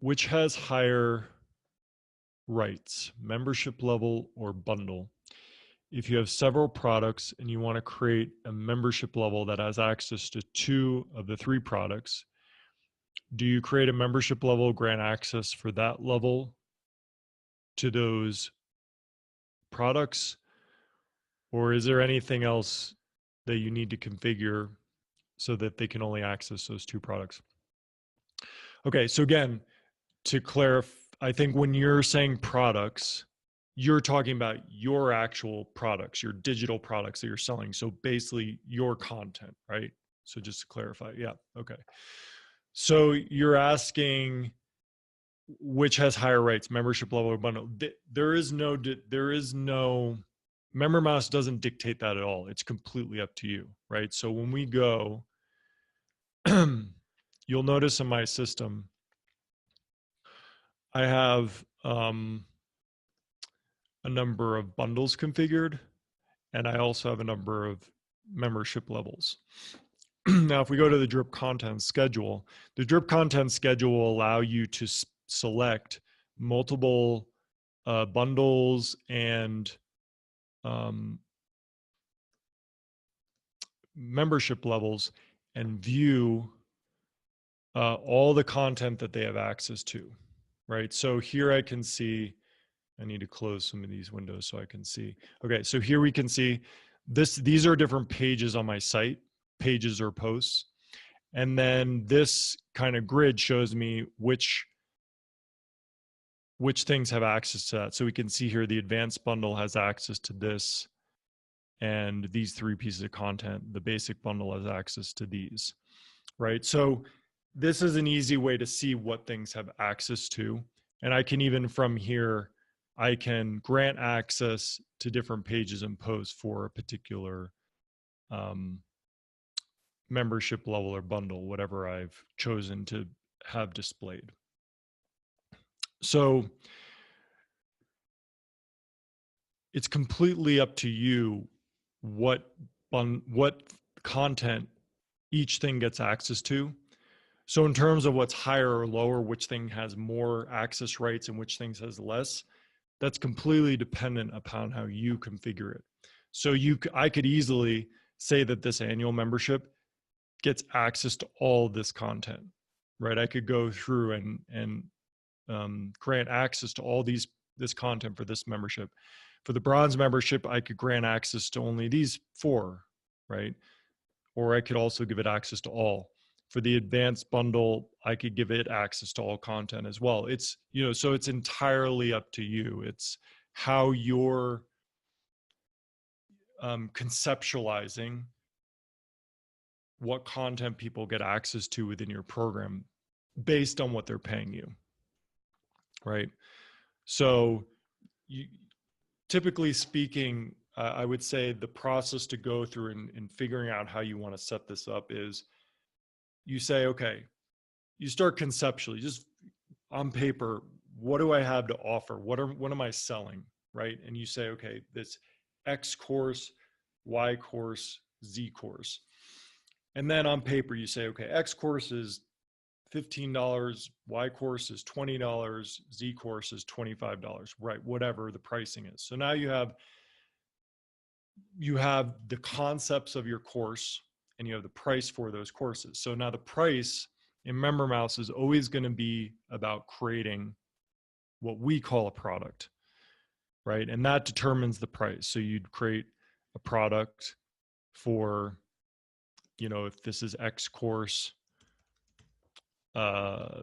which has higher rights, membership level or bundle? If you have several products and you want to create a membership level that has access to 2 of the 3 products, do you create a membership level, grant access for that level to those products? Or is there anything else that you need to configure so that they can only access those 2 products? Okay, so again, to clarify, I think when you're saying products, you're talking about your actual products, your digital products that you're selling. So basically your content, right? So just to clarify, yeah, okay. So you're asking which has higher rights, membership level or bundle. There is no MemberMouse doesn't dictate that at all. It's completely up to you, right? So when we go, you'll notice in my system, I have a number of bundles configured, and I also have a number of membership levels. Now, if we go to the drip content schedule, the drip content schedule will allow you to select multiple bundles and membership levels and view all the content that they have access to, right? So here I can see, I need to close some of these windows so I can see. Okay, so here we can see these are different pages on my site, pages or posts. And then this kind of grid shows me which things have access to that. So we can see here the advanced bundle has access to this and these 3 pieces of content. The basic bundle has access to these, right? So this is an easy way to see what things have access to. And I can even from here, I can grant access to different pages and posts for a particular membership level or bundle, whatever I've chosen to have displayed. So it's completely up to you what content each thing gets access to. So in terms of what's higher or lower, which thing has more access rights and which things has less, that's completely dependent upon how you configure it. So I could easily say that this annual membership gets access to all this content, right? I could go through and grant access to all this content for this membership. For the bronze membership, I could grant access to only these 4, right? Or I could also give it access to all. For the advanced bundle, I could give it access to all content as well. It's, so it's entirely up to you. It's how you're conceptualizing what content people get access to within your program based on what they're paying you, right? So typically speaking, I would say the process to go through in figuring out how you want to set this up is you say, okay, you start conceptually, just on paper, what do I have to offer? What am I selling, right? And you say, okay, this X course, Y course, Z course. And then on paper, you say, okay, X course is $15, Y course is $20, Z course is $25, right? Whatever the pricing is. So now you have the concepts of your course and you have the price for those courses. So now the price in MemberMouse is always going to be about creating what we call a product, right? And that determines the price. So you'd create a product for, if this is X course, I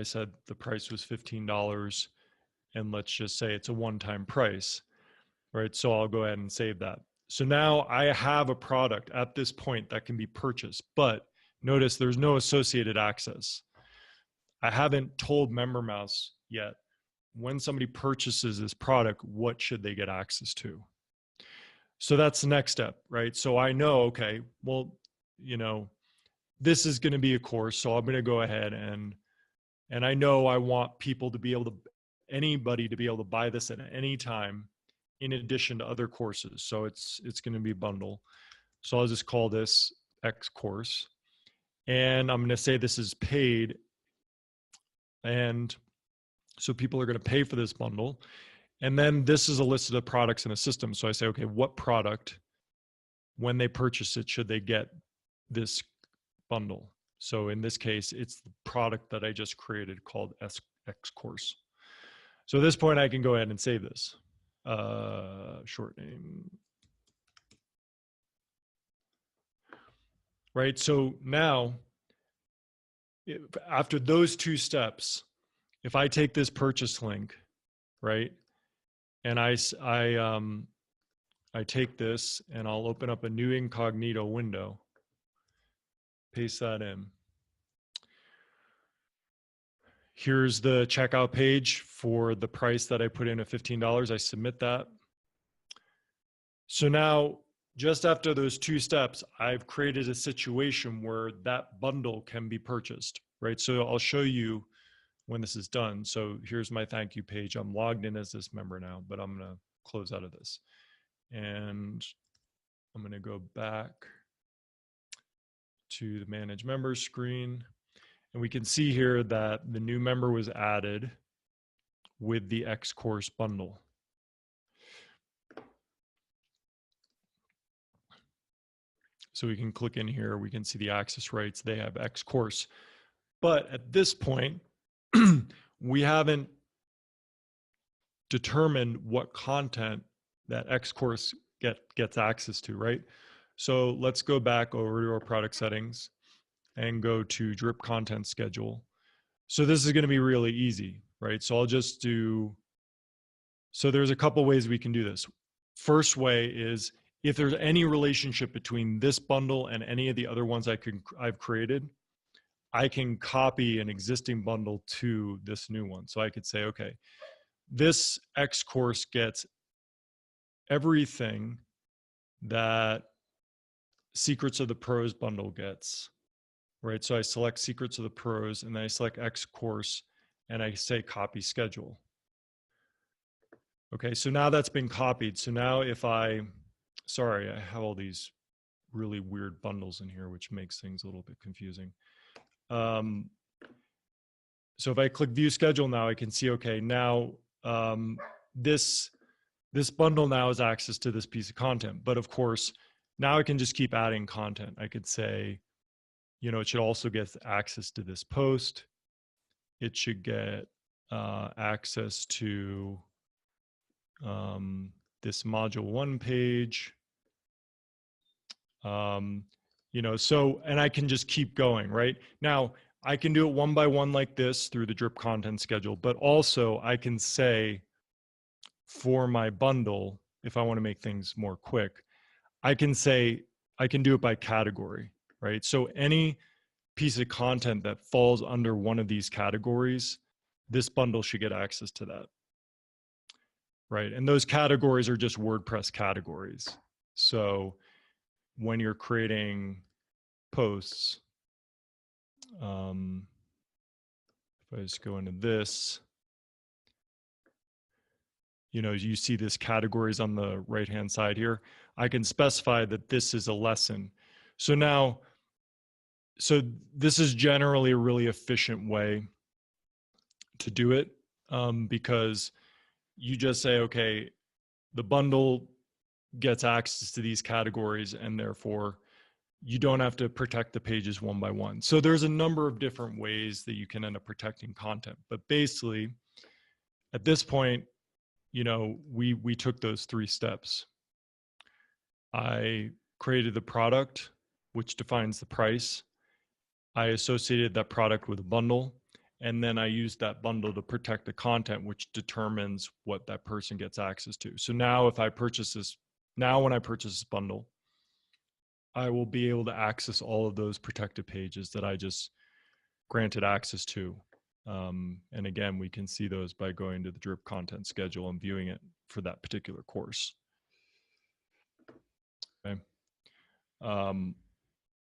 said the price was $15, and let's just say it's a one-time price, right? So I'll go ahead and save that. So now I have a product at this point that can be purchased, but notice there's no associated access. I haven't told MemberMouse yet, when somebody purchases this product, what should they get access to? So that's the next step, right? So I know, okay, well, this is going to be a course, so I'm going to go ahead and I know I want people to be able to, anybody to be able to buy this at any time in addition to other courses. So it's going to be a bundle. So I'll just call this X course. And I'm going to say this is paid And so people are going to pay for this bundle. And then this is a list of the products in a system. So I say, okay, what product, when they purchase it, should they get this bundle? So in this case, it's the product that I just created called X course. So at this point, I can go ahead and save this. Short name. Right. So now, after those two steps, if I take this purchase link, right, and I take this and I'll open up a new incognito window, paste that in. Here's the checkout page for the price that I put in of $15. I submit that. So now, just after those two steps, I've created a situation where that bundle can be purchased, right? So I'll show you when this is done. So here's my thank you page. I'm logged in as this member now, but I'm going to close out of this. And I'm going to go back to the manage members screen. And we can see here that the new member was added with the X course bundle. So we can click in here, we can see the access rights, they have X course. But at this point, we haven't determined what content that X course gets access to, right? So let's go back over to our product settings and go to drip content schedule. So this is going to be really easy, right? So I'll just do, so there's a couple ways we can do this. First way is if there's any relationship between this bundle and any of the other ones I've created, I can copy an existing bundle to this new one. So I could say, okay, this X course gets everything that Secrets of the Pros bundle gets, right? So I select Secrets of the Pros and then I select X course and I say copy schedule. Okay, so now that's been copied. So now if sorry, I have all these really weird bundles in here, which makes things a little bit confusing. So if I click view schedule now, I can see, okay, now this bundle now has access to this piece of content. But of course, now I can just keep adding content. I could say, you know, it should also get access to this post. It should get access to this module 1 page. You know, so, and I can just keep going, right? Now, I can do it one by one like this through the drip content schedule, but also I can say for my bundle, if I want to make things more quick, I can say, I can do it by category, right? So any piece of content that falls under one of these categories, this bundle should get access to that, right? And those categories are just WordPress categories. So when you're creating posts, if I just go into this, you know, you see this categories on the right-hand side here. I can specify that this is a lesson. So now, so this is generally a really efficient way to do it because you just say, okay, the bundle gets access to these categories and therefore you don't have to protect the pages one by one. So there's a number of different ways that you can end up protecting content. But basically, at this point, you know, we took those 3 steps. I created the product, which defines the price. I associated that product with a bundle, and then I used that bundle to protect the content, which determines what that person gets access to. So now if I purchase this, now when I purchase this bundle, I will be able to access all of those protected pages that I just granted access to. And again, we can see those by going to the drip content schedule and viewing it for that particular course. Okay.